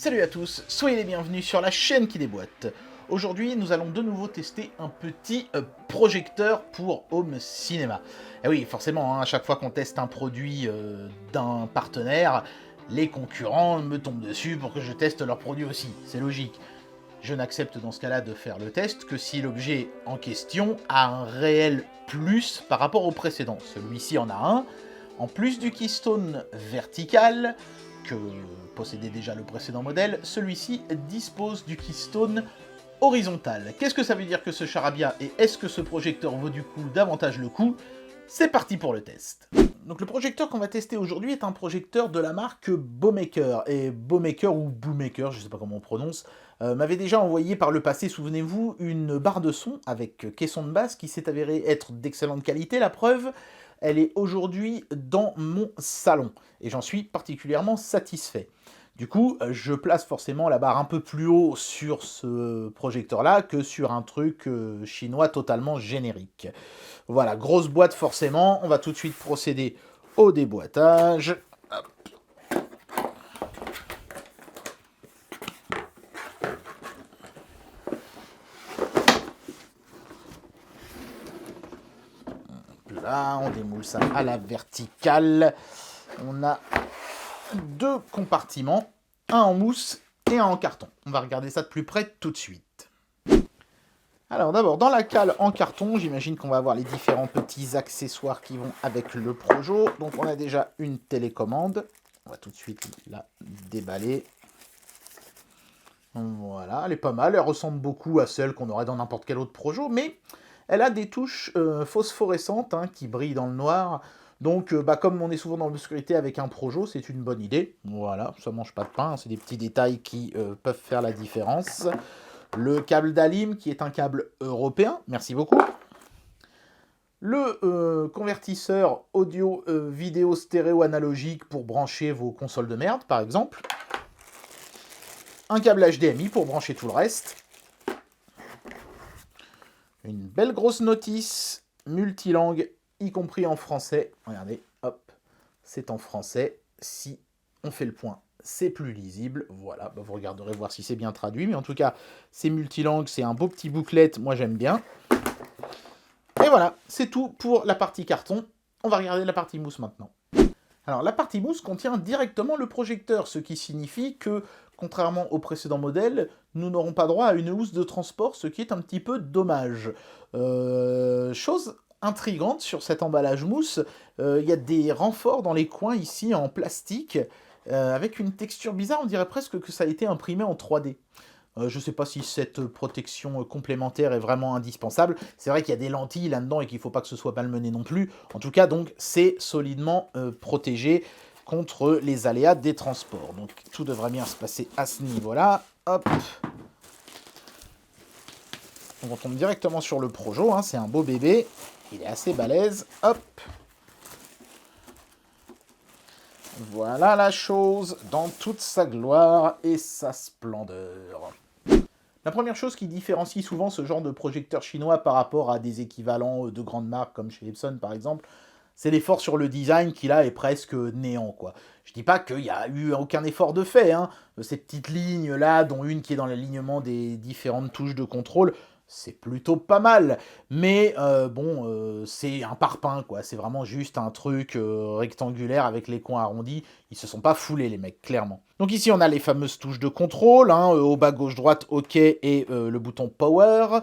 Salut à tous, soyez les bienvenus sur la chaîne qui déboîte. Aujourd'hui, nous allons de nouveau tester un petit projecteur pour home cinéma. Et oui, forcément, hein, à chaque fois qu'on teste un produit d'un partenaire, les concurrents me tombent dessus pour que je teste leur produit aussi, c'est logique. Je n'accepte dans ce cas-là de faire le test que si l'objet en question a un réel plus par rapport au précédent. Celui-ci en a un, en plus du keystone vertical, que possédait déjà le précédent modèle, celui-ci dispose du keystone horizontal. Qu'est-ce que ça veut dire que ce charabia et est-ce que ce projecteur vaut du coup davantage le coup? C'est parti pour le test. Donc le projecteur qu'on va tester aujourd'hui est un projecteur de la marque Bowmaker. Et Bowmaker ou Bowmaker, je ne sais pas comment on prononce, m'avait déjà envoyé par le passé, souvenez-vous, une barre de son avec caisson de basse qui s'est avérée être d'excellente qualité. La preuve, elle est aujourd'hui dans mon salon et j'en suis particulièrement satisfait. Du coup, je place forcément la barre un peu plus haut sur ce projecteur-là que sur un truc chinois totalement générique. Voilà, grosse boîte forcément. On va tout de suite procéder au déboîtage. Hop. Là, on démoule ça à la verticale. On a deux compartiments, un en mousse et un en carton. On va regarder ça de plus près tout de suite. Alors d'abord, dans la cale en carton, j'imagine qu'on va avoir les différents petits accessoires qui vont avec le Projo. Donc on a déjà une télécommande. On va tout de suite la déballer. Voilà, elle est pas mal. Elle ressemble beaucoup à celle qu'on aurait dans n'importe quel autre Projo, mais elle a des touches phosphorescentes qui brillent dans le noir. Donc, comme on est souvent dans l'obscurité avec un Projo, c'est une bonne idée. Voilà, ça mange pas de pain, c'est des petits détails qui peuvent faire la différence. Le câble d'Alim, qui est un câble européen, merci beaucoup. Le convertisseur audio vidéo stéréo analogique pour brancher vos consoles de merde, par exemple. Un câble HDMI pour brancher tout le reste. Une belle grosse notice multilangue, y compris en français. Regardez, hop, c'est en français. Si on fait le point, c'est plus lisible. Voilà, vous regarderez voir si c'est bien traduit. Mais en tout cas, c'est multilangue, c'est un beau petit booklet. Moi, j'aime bien. Et voilà, c'est tout pour la partie carton. On va regarder la partie mousse maintenant. Alors, la partie mousse contient directement le projecteur, ce qui signifie que, contrairement au précédent modèle, nous n'aurons pas droit à une housse de transport, ce qui est un petit peu dommage. Chose intrigante sur cet emballage mousse, il y a des renforts dans les coins ici en plastique, avec une texture bizarre, on dirait presque que ça a été imprimé en 3D. Je ne sais pas si cette protection complémentaire est vraiment indispensable. C'est vrai qu'il y a des lentilles là-dedans et qu'il ne faut pas que ce soit malmené non plus. En tout cas, donc, c'est solidement protégé contre les aléas des transports. Donc, tout devrait bien se passer à ce niveau-là. Hop. Donc, on tombe directement sur le Projo. C'est un beau bébé. Il est assez balèze. Hop. Voilà la chose dans toute sa gloire et sa splendeur. La première chose qui différencie souvent ce genre de projecteur chinois par rapport à des équivalents de grandes marques comme chez Epson par exemple, c'est l'effort sur le design qui là est presque néant quoi. Je dis pas qu'il n'y a eu aucun effort de fait, Ces petites lignes là, dont une qui est dans l'alignement des différentes touches de contrôle, c'est plutôt pas mal. Mais c'est un parpaing quoi, c'est vraiment juste un truc rectangulaire avec les coins arrondis. Ils se sont pas foulés les mecs, clairement. Donc ici on a les fameuses touches de contrôle, au bas gauche droite OK et le bouton Power.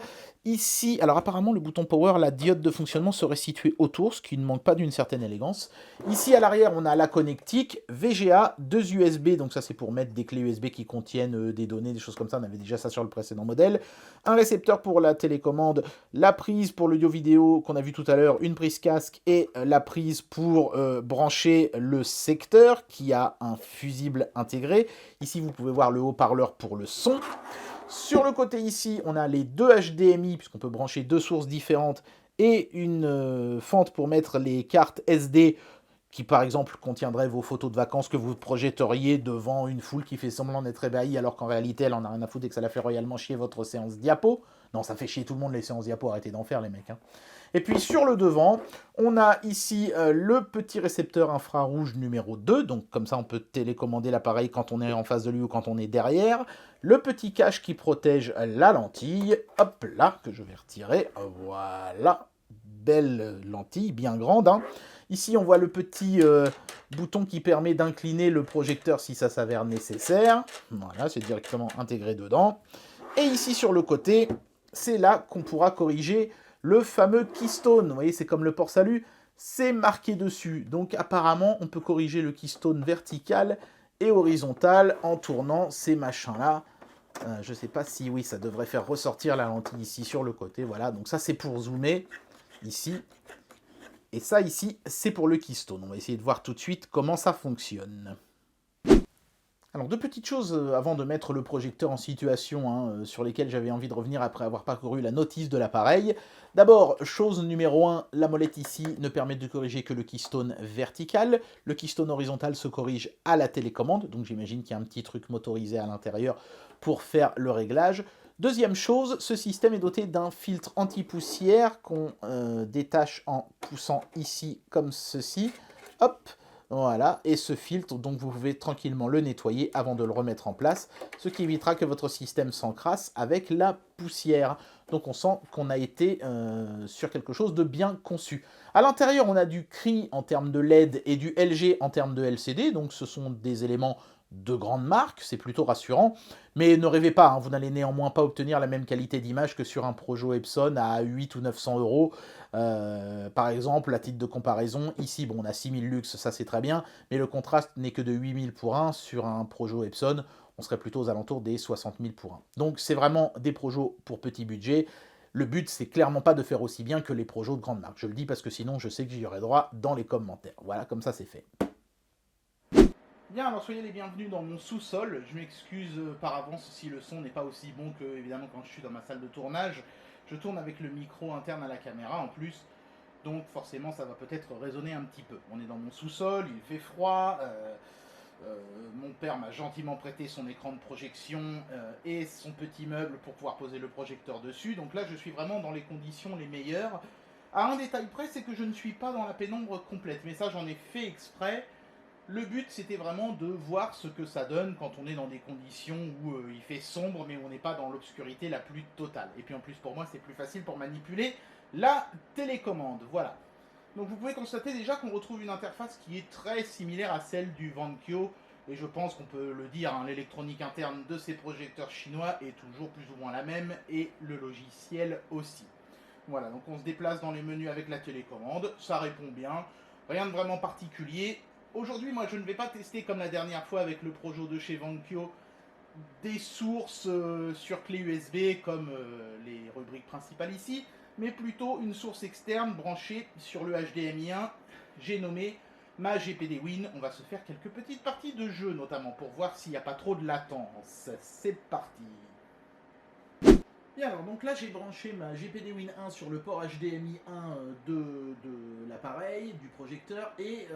Ici, alors apparemment le bouton Power, la diode de fonctionnement serait située autour, ce qui ne manque pas d'une certaine élégance. Ici à l'arrière on a la connectique, VGA, 2 USB, donc ça c'est pour mettre des clés USB qui contiennent des données, des choses comme ça, on avait déjà ça sur le précédent modèle. Un récepteur pour la télécommande, la prise pour l'audio vidéo qu'on a vu tout à l'heure, une prise casque et la prise pour brancher le secteur qui a un fusible intégré. Ici vous pouvez voir le haut-parleur pour le son. Sur le côté ici, on a les deux HDMI, puisqu'on peut brancher deux sources différentes, et une fente pour mettre les cartes SD, qui par exemple contiendraient vos photos de vacances que vous projetteriez devant une foule qui fait semblant d'être ébahie, alors qu'en réalité elle en a rien à foutre et que ça la fait royalement chier votre séance diapo. Non, ça fait chier tout le monde les séances diapo, arrêtez d'en faire les mecs. Hein. Et puis sur le devant, on a ici le petit récepteur infrarouge numéro 2, donc comme ça on peut télécommander l'appareil quand on est en face de lui ou quand on est derrière. Le petit cache qui protège la lentille, hop là, que je vais retirer, voilà, belle lentille, bien grande. Hein. Ici on voit le petit bouton qui permet d'incliner le projecteur si ça s'avère nécessaire. Voilà, c'est directement intégré dedans. Et ici sur le côté, c'est là qu'on pourra corriger le fameux keystone. Vous voyez, c'est comme le port salut, c'est marqué dessus. Donc apparemment, on peut corriger le keystone vertical et horizontal en tournant ces machins-là. Je ne sais pas si, oui, ça devrait faire ressortir la lentille ici sur le côté. Voilà, donc ça c'est pour zoomer ici. Et ça ici, c'est pour le keystone. On va essayer de voir tout de suite comment ça fonctionne. Alors, deux petites choses avant de mettre le projecteur en situation hein, sur lesquelles j'avais envie de revenir après avoir parcouru la notice de l'appareil. D'abord, chose numéro 1, la molette ici ne permet de corriger que le keystone vertical. Le keystone horizontal se corrige à la télécommande, donc j'imagine qu'il y a un petit truc motorisé à l'intérieur pour faire le réglage. Deuxième chose, ce système est doté d'un filtre anti-poussière qu'on détache en poussant ici comme ceci. Hop! Voilà, et ce filtre, donc vous pouvez tranquillement le nettoyer avant de le remettre en place, ce qui évitera que votre système s'encrasse avec la poussière. Donc on sent qu'on a été sur quelque chose de bien conçu. À l'intérieur, on a du Cree en termes de LED et du LG en termes de LCD, donc ce sont des éléments de grande marque, c'est plutôt rassurant, mais ne rêvez pas, hein, vous n'allez néanmoins pas obtenir la même qualité d'image que sur un Projo Epson à 8 ou 900 euros. Par exemple, à titre de comparaison, ici, bon, on a 6000 lux, ça c'est très bien, mais le contraste n'est que de 8000 pour 1, sur un Projo Epson, on serait plutôt aux alentours des 60 000 pour 1. Donc c'est vraiment des Projos pour petit budget. Le but, c'est clairement pas de faire aussi bien que les Projos de grande marque. Je le dis parce que sinon, je sais que j'y aurai droit dans les commentaires. Voilà, comme ça c'est fait. Bien, alors soyez les bienvenus dans mon sous-sol. Je m'excuse par avance si le son n'est pas aussi bon que, évidemment, quand je suis dans ma salle de tournage. Je tourne avec le micro interne à la caméra en plus, donc forcément ça va peut-être résonner un petit peu. On est dans mon sous-sol, il fait froid. Mon père m'a gentiment prêté son écran de projection et son petit meuble pour pouvoir poser le projecteur dessus. Donc là, je suis vraiment dans les conditions les meilleures. À un détail près, c'est que je ne suis pas dans la pénombre complète, mais ça j'en ai fait exprès. Le but, c'était vraiment de voir ce que ça donne quand on est dans des conditions où il fait sombre, mais on n'est pas dans l'obscurité la plus totale. Et puis en plus, pour moi, c'est plus facile pour manipuler la télécommande. Voilà. Donc vous pouvez constater déjà qu'on retrouve une interface qui est très similaire à celle du Vankyo. Et je pense qu'on peut le dire, hein, l'électronique interne de ces projecteurs chinois est toujours plus ou moins la même, et le logiciel aussi. Voilà, donc on se déplace dans les menus avec la télécommande, ça répond bien, rien de vraiment particulier. Aujourd'hui, moi, je ne vais pas tester comme la dernière fois avec le Projo de chez Vankyo des sources sur clé USB comme les rubriques principales ici, mais plutôt une source externe branchée sur le HDMI 1. J'ai nommé ma GPD Win. On va se faire quelques petites parties de jeu, notamment pour voir s'il n'y a pas trop de latence. C'est parti. Bien, alors donc là j'ai branché ma GPD Win 1 sur le port HDMI 1 de l'appareil, du projecteur, et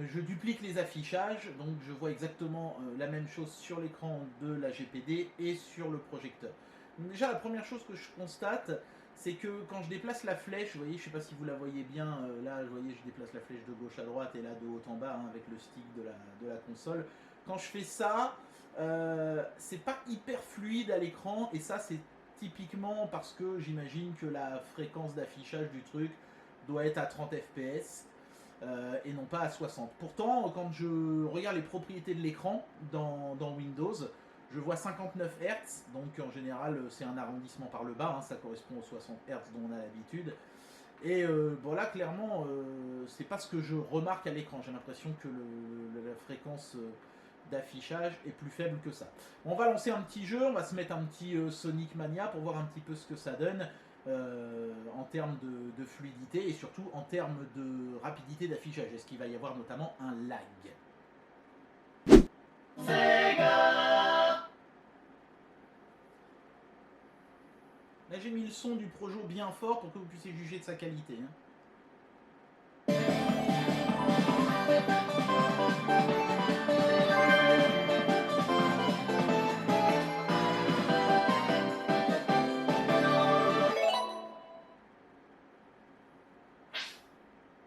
je duplique les affichages, donc je vois exactement la même chose sur l'écran de la GPD et sur le projecteur. Donc déjà la première chose que je constate, c'est que quand je déplace la flèche, vous voyez, je ne sais pas si vous la voyez bien, là vous voyez je déplace la flèche de gauche à droite et là de haut en bas hein, avec le stick de la console. Quand je fais ça, c'est pas hyper fluide à l'écran, et ça c'est typiquement parce que j'imagine que la fréquence d'affichage du truc doit être à 30 fps et non pas à 60. Pourtant, quand je regarde les propriétés de l'écran dans Windows, je vois 59 Hz, donc en général c'est un arrondissement par le bas, hein, ça correspond aux 60 Hz dont on a l'habitude. Et bon là clairement c'est pas ce que je remarque à l'écran, j'ai l'impression que la fréquence d'affichage est plus faible que ça. On va lancer un petit jeu, on va se mettre un petit Sonic Mania pour voir un petit peu ce que ça donne en termes de fluidité et surtout en termes de rapidité d'affichage. Est-ce qu'il va y avoir notamment un lag? Sega. Là j'ai mis le son du Projo bien fort pour que vous puissiez juger de sa qualité. Hein.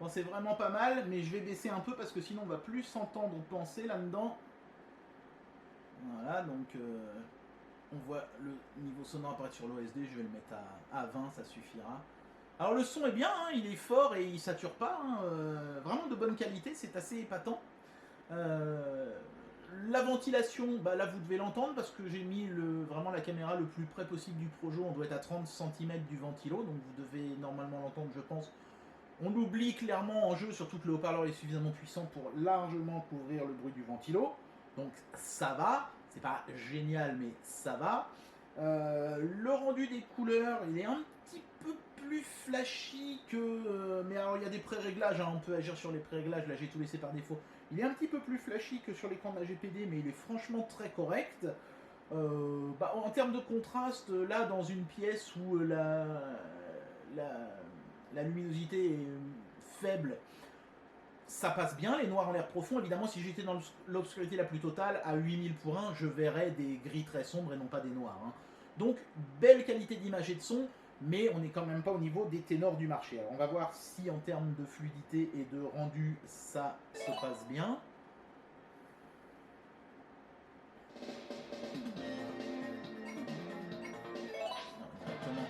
quand c'est vraiment pas mal, mais je vais baisser un peu parce que sinon on va plus s'entendre penser là-dedans. Voilà, donc on voit le niveau sonore apparaître sur l'OSD, je vais le mettre à 20, ça suffira. Alors le son est bien, hein, il est fort et il sature pas, hein, vraiment de bonne qualité, c'est assez épatant. La ventilation, bah là vous devez l'entendre parce que j'ai mis vraiment la caméra le plus près possible du projo, on doit être à 30 cm du ventilo, donc vous devez normalement l'entendre je pense. On l'oublie clairement en jeu, surtout que le haut-parleur est suffisamment puissant pour largement couvrir le bruit du ventilo, donc ça va, c'est pas génial mais ça va. Le rendu des couleurs, il est un petit peu plus flashy que... mais alors il y a des pré-réglages, hein, on peut agir sur les pré-réglages, là j'ai tout laissé par défaut. Il est un petit peu plus flashy que sur l'écran de la GPD, mais il est franchement très correct. En termes de contraste, là dans une pièce où la luminosité est faible, ça passe bien, les noirs ont l'air profonds. Évidemment, si j'étais dans l'obscurité la plus totale, à 8000 pour 1, je verrais des gris très sombres et non pas des noirs. Hein. Donc, belle qualité d'image et de son, mais on n'est quand même pas au niveau des ténors du marché. Alors, on va voir si en termes de fluidité et de rendu, ça se passe bien. Directement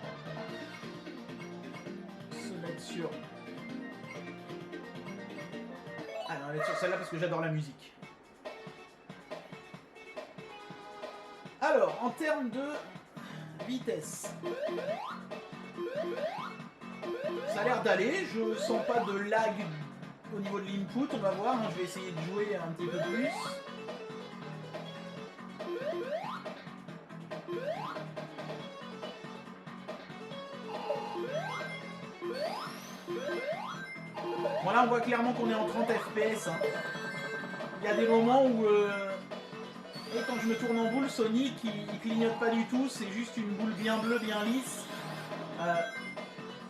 se mettre sur... Ah non, on va mettre sur celle-là parce que j'adore la musique. Alors, en termes de vitesse, ça a l'air d'aller, je sens pas de lag au niveau de l'input, on va voir, hein, je vais essayer de jouer un petit peu plus. Bon là on voit clairement qu'on est en 30 fps. Hein. Il y a des moments où et quand je me tourne en boule, Sonic il clignote pas du tout, c'est juste une boule bien bleue, bien lisse.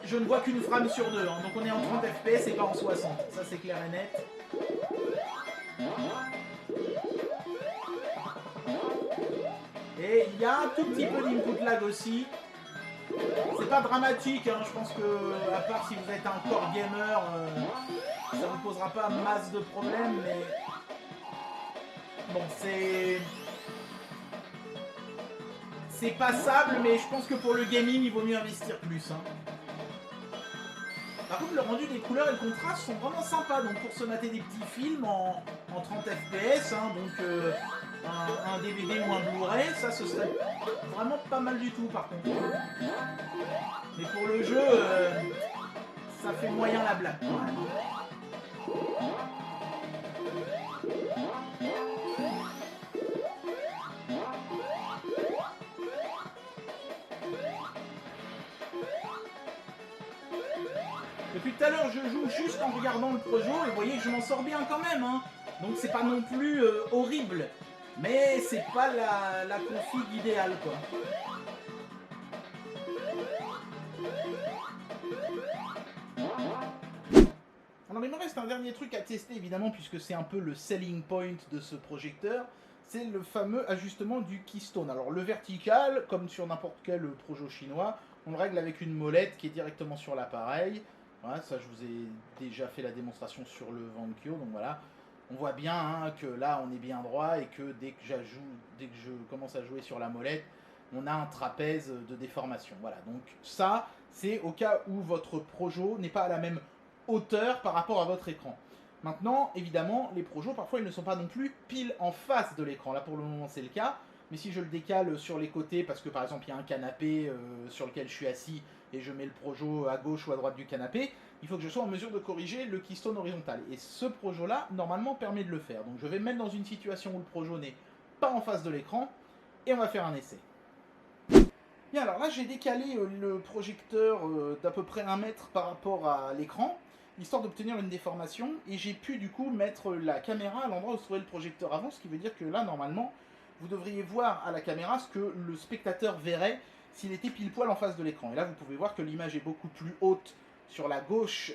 Je ne vois qu'une frame sur deux, hein. Donc on est en 30 fps et pas en 60, ça c'est clair et net. Et il y a un tout petit peu d'input lag aussi. C'est pas dramatique, hein. Je pense que, à part si vous êtes un core gamer, ça ne vous posera pas masse de problèmes, mais... Bon, c'est passable, mais je pense que pour le gaming, il vaut mieux investir plus. Hein. Par contre, le rendu des couleurs et le contraste sont vraiment sympas. Donc, pour se mater des petits films en 30 fps, hein, donc un DVD ou un Blu-ray, ça ce serait vraiment pas mal du tout par contre. Mais pour le jeu, ça fait moyen la blague. Depuis tout à l'heure, je joue juste en regardant le projo et vous voyez que je m'en sors bien quand même. Hein. Donc c'est pas non plus horrible, mais c'est pas la config idéale quoi. Alors il me reste un dernier truc à tester évidemment puisque c'est un peu le selling point de ce projecteur. C'est le fameux ajustement du keystone. Alors le vertical, comme sur n'importe quel projo chinois, on le règle avec une molette qui est directement sur l'appareil. Voilà, ça je vous ai déjà fait la démonstration sur le Vankyo, donc voilà. On voit bien hein, que là on est bien droit et que dès que je commence à jouer sur la molette, on a un trapèze de déformation. Voilà, donc ça c'est au cas où votre projo n'est pas à la même hauteur par rapport à votre écran. Maintenant, évidemment, les projos, parfois, ils ne sont pas non plus pile en face de l'écran. Là, pour le moment, c'est le cas. Mais si je le décale sur les côtés, parce que, par exemple, il y a un canapé sur lequel je suis assis, et je mets le projo à gauche ou à droite du canapé, il faut que je sois en mesure de corriger le keystone horizontal. Et ce projo-là, normalement, permet de le faire. Donc, je vais me mettre dans une situation où le projo n'est pas en face de l'écran, et on va faire un essai. Bien, alors là, j'ai décalé le projecteur d'à peu près 1 mètre par rapport à l'écran, histoire d'obtenir une déformation, et j'ai pu du coup mettre la caméra à l'endroit où se trouvait le projecteur avant, ce qui veut dire que là, normalement, vous devriez voir à la caméra ce que le spectateur verrait s'il était pile poil en face de l'écran. Et là, vous pouvez voir que l'image est beaucoup plus haute sur la gauche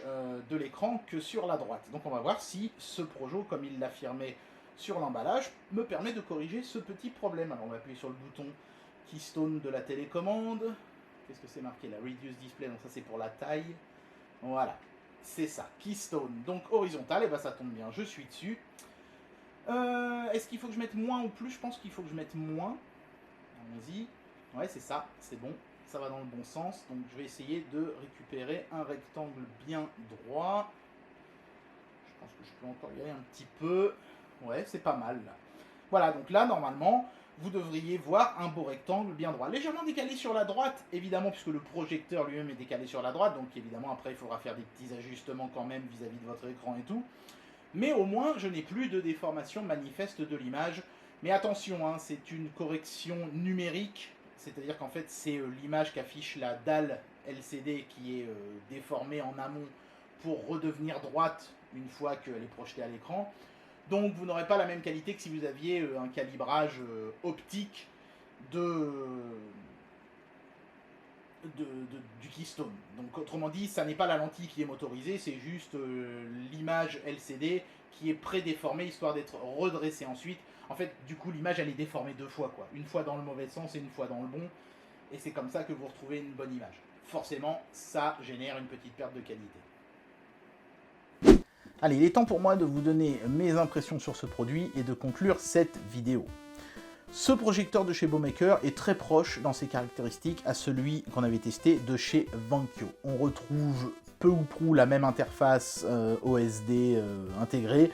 de l'écran que sur la droite. Donc on va voir si ce projo, comme il l'affirmait sur l'emballage, me permet de corriger ce petit problème. Alors on va appuyer sur le bouton Keystone de la télécommande. Qu'est-ce que c'est marqué là? Reduce Display, donc ça c'est pour la taille. Voilà. c'est ça, Keystone. Donc horizontal, et ben ça tombe bien, je suis dessus. Est-ce qu'il faut que je mette moins ou plus? Je pense qu'il faut que je mette moins. Allons-y. Ouais, c'est ça, c'est bon. Ça va dans le bon sens. Donc je vais essayer de récupérer un rectangle bien droit. Je pense que je peux encore y aller un petit peu. Ouais, c'est pas mal là. Voilà, donc là, normalement, vous devriez voir un beau rectangle bien droit. Légèrement décalé sur la droite, évidemment, puisque le projecteur lui-même est décalé sur la droite. Donc évidemment, après, il faudra faire des petits ajustements quand même vis-à-vis de votre écran et tout. Mais au moins, je n'ai plus de déformation manifeste de l'image. Mais attention, hein, c'est une correction numérique. C'est-à-dire qu'en fait, c'est l'image qu'affiche la dalle LCD qui est déformée en amont pour redevenir droite une fois qu'elle est projetée à l'écran. Donc vous n'aurez pas la même qualité que si vous aviez un calibrage optique du Keystone. Donc autrement dit, ça n'est pas la lentille qui est motorisée, c'est juste l'image LCD qui est prédéformée histoire d'être redressée ensuite. En fait, du coup, l'image elle est déformée deux fois, quoi. Une fois dans le mauvais sens et une fois dans le bon. Et c'est comme ça que vous retrouvez une bonne image. Forcément, ça génère une petite perte de qualité. Allez, il est temps pour moi de vous donner mes impressions sur ce produit et de conclure cette vidéo. Ce projecteur de chez Bowmaker est très proche dans ses caractéristiques à celui qu'on avait testé de chez Vankyo. On retrouve peu ou prou la même interface OSD intégrée.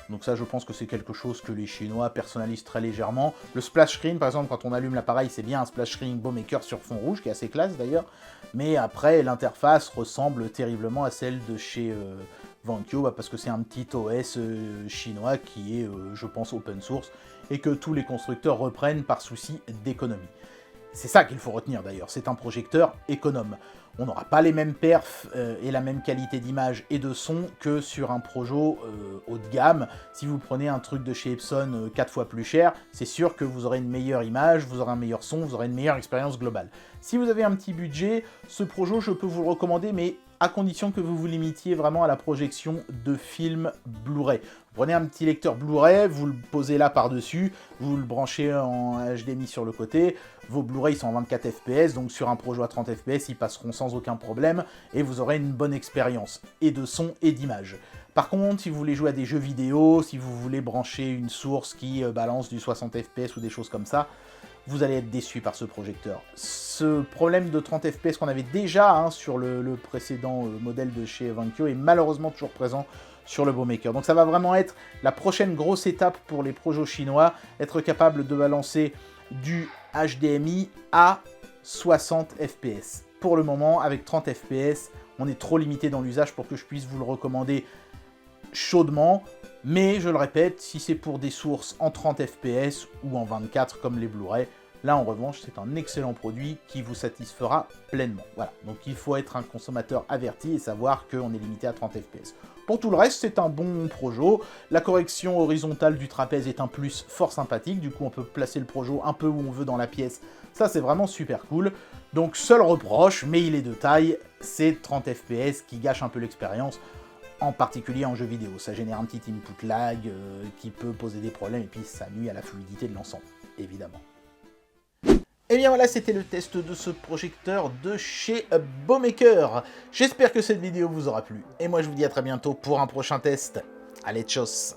Donc ça, je pense que c'est quelque chose que les Chinois personnalisent très légèrement. Le splash screen, par exemple, quand on allume l'appareil, c'est bien un splash screen Bowmaker sur fond rouge, qui est assez classe d'ailleurs. Mais après, l'interface ressemble terriblement à celle de chez Vankyo, parce que c'est un petit OS chinois qui est, je pense, open source, et que tous les constructeurs reprennent par souci d'économie. C'est ça qu'il faut retenir d'ailleurs, c'est un projecteur économe. On n'aura pas les mêmes perfs et la même qualité d'image et de son que sur un Projo haut de gamme. Si vous prenez un truc de chez Epson 4 fois plus cher, c'est sûr que vous aurez une meilleure image, vous aurez un meilleur son, vous aurez une meilleure expérience globale. Si vous avez un petit budget, ce Projo, je peux vous le recommander, mais à condition que vous vous limitiez vraiment à la projection de films Blu-ray. Vous prenez un petit lecteur Blu-ray, vous le posez là par-dessus, vous le branchez en HDMI sur le côté, vos Blu-ray sont en 24 fps, donc sur un Projo à 30 fps, ils passeront sans aucun problème, et vous aurez une bonne expérience, et de son et d'image. Par contre, si vous voulez jouer à des jeux vidéo, si vous voulez brancher une source qui balance du 60 fps ou des choses comme ça, vous allez être déçu par ce projecteur. Ce problème de 30 fps qu'on avait déjà sur le précédent modèle de chez Vankyo est malheureusement toujours présent sur le Bowmaker. Donc ça va vraiment être la prochaine grosse étape pour les Projo chinois, être capable de balancer du HDMI à 60 fps. Pour le moment, avec 30 fps, on est trop limité dans l'usage pour que je puisse vous le recommander chaudement. Mais je le répète, si c'est pour des sources en 30 fps ou en 24 comme les Blu-ray, là en revanche c'est un excellent produit qui vous satisfera pleinement. Voilà, donc il faut être un consommateur averti et savoir qu'on est limité à 30 fps. Pour tout le reste, c'est un bon Projo. La correction horizontale du trapèze est un plus fort sympathique, du coup on peut placer le Projo un peu où on veut dans la pièce. Ça c'est vraiment super cool. Donc seul reproche, mais il est de taille, c'est 30 fps qui gâche un peu l'expérience. En particulier en jeu vidéo, ça génère un petit input lag qui peut poser des problèmes et puis ça nuit à la fluidité de l'ensemble, évidemment. Et bien voilà, c'était le test de ce projecteur de chez Bowmaker. J'espère que cette vidéo vous aura plu et moi je vous dis à très bientôt pour un prochain test. Allez, tchuss!